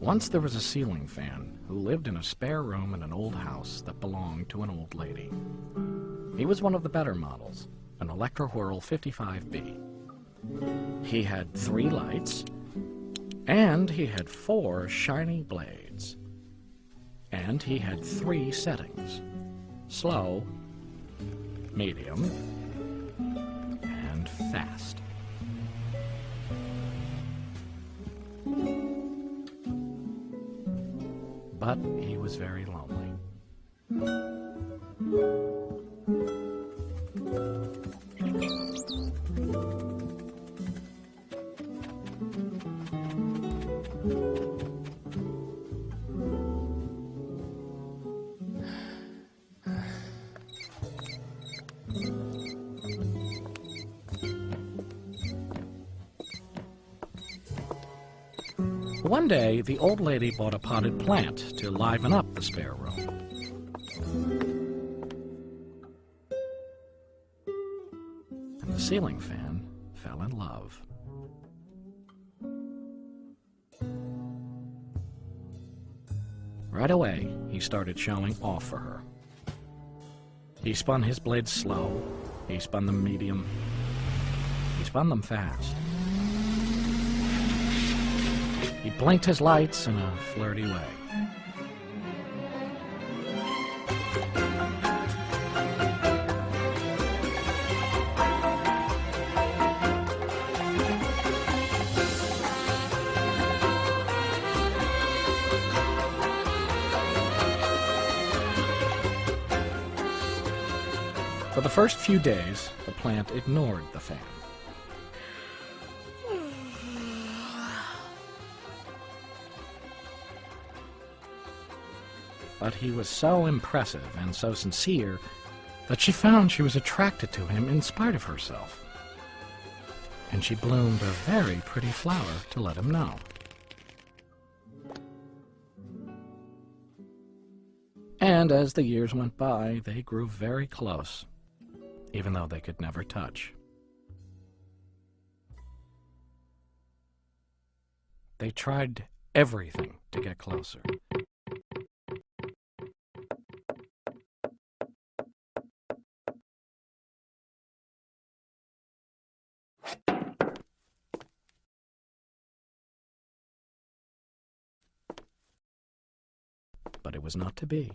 Once there was a ceiling fan who lived in a spare room in an old house that belonged to an old lady. He was one of the better models, an Electro-Whirl 55B. He had 3 lights, and he had 4 shiny blades. And he had 3 settings: slow, medium, and fast. But he was very lonely. One day, the old lady bought a potted plant to liven up the spare room. And the ceiling fan fell in love. Right away, he started showing off for her. He spun his blades slow, he spun them medium, he spun them fast. He blinked his lights in a flirty way. For the first few days, the plant ignored the fan. But he was so impressive and so sincere that she found she was attracted to him in spite of herself. And she bloomed a very pretty flower to let him know. And as the years went by, they grew very close, even though they could never touch. They tried everything to get closer. But it was not to be.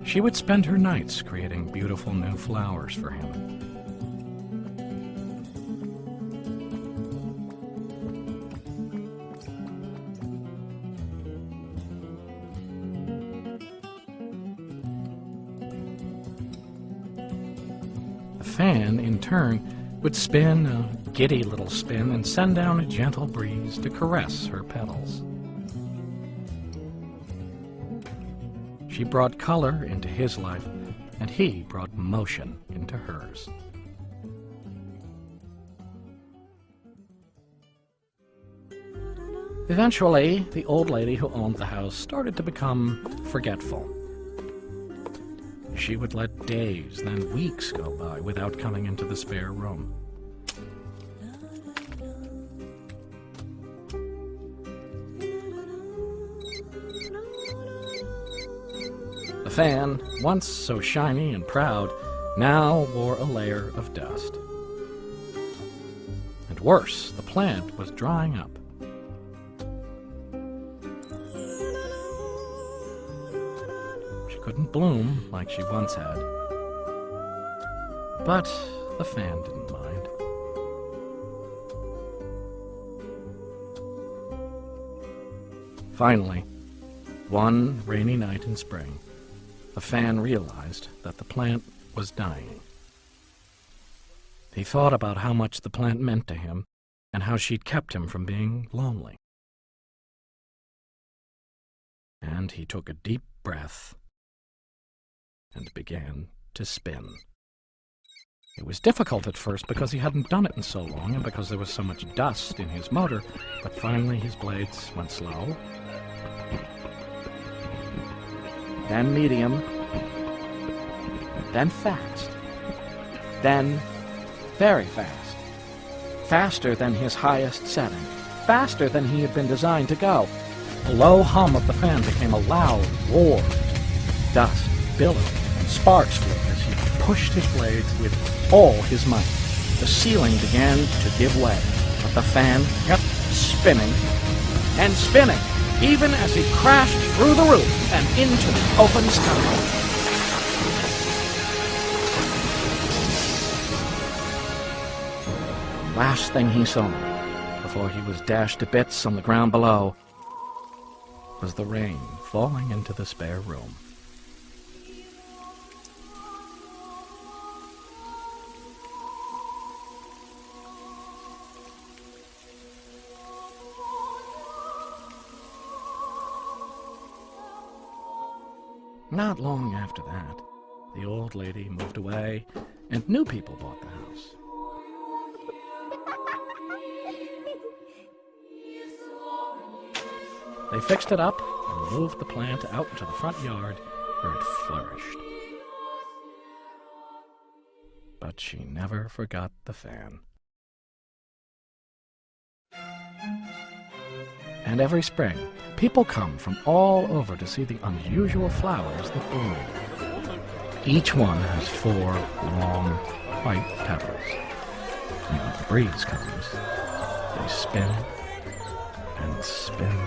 She would spend her nights creating beautiful new flowers for him. The fan, in turn, would spin a giddy little spin and send down a gentle breeze to caress her petals. She brought color into his life, and he brought motion into hers. Eventually, the old lady who owned the house started to become forgetful. She would let days, then weeks go by without coming into the spare room. The fan, once so shiny and proud, now wore a layer of dust. And worse, the plant was drying up. She couldn't bloom like she once had. But the fan didn't mind. Finally, one rainy night in spring, the fan realized that the plant was dying. He thought about how much the plant meant to him and how she'd kept him from being lonely. And he took a deep breath and began to spin. It was difficult at first because he hadn't done it in so long and because there was so much dust in his motor, but finally his blades went slow, then medium, then fast, then very fast, faster than his highest setting, faster than he had been designed to go. The low hum of the fan became a loud roar. Dust billowed and sparks flew as he pushed his blades with all his might. The ceiling began to give way, but the fan kept spinning and spinning, even as he crashed through the roof and into the open sky. Last thing he saw, before he was dashed to bits on the ground below, was the rain falling into the spare room. Not long after that, the old lady moved away, and new people bought the house. They fixed it up and moved the plant out into the front yard where it flourished. But she never forgot the fan. And every spring, people come from all over to see the unusual flowers that bloom. Each one has 4 long, white petals. And when the breeze comes, they spin and spin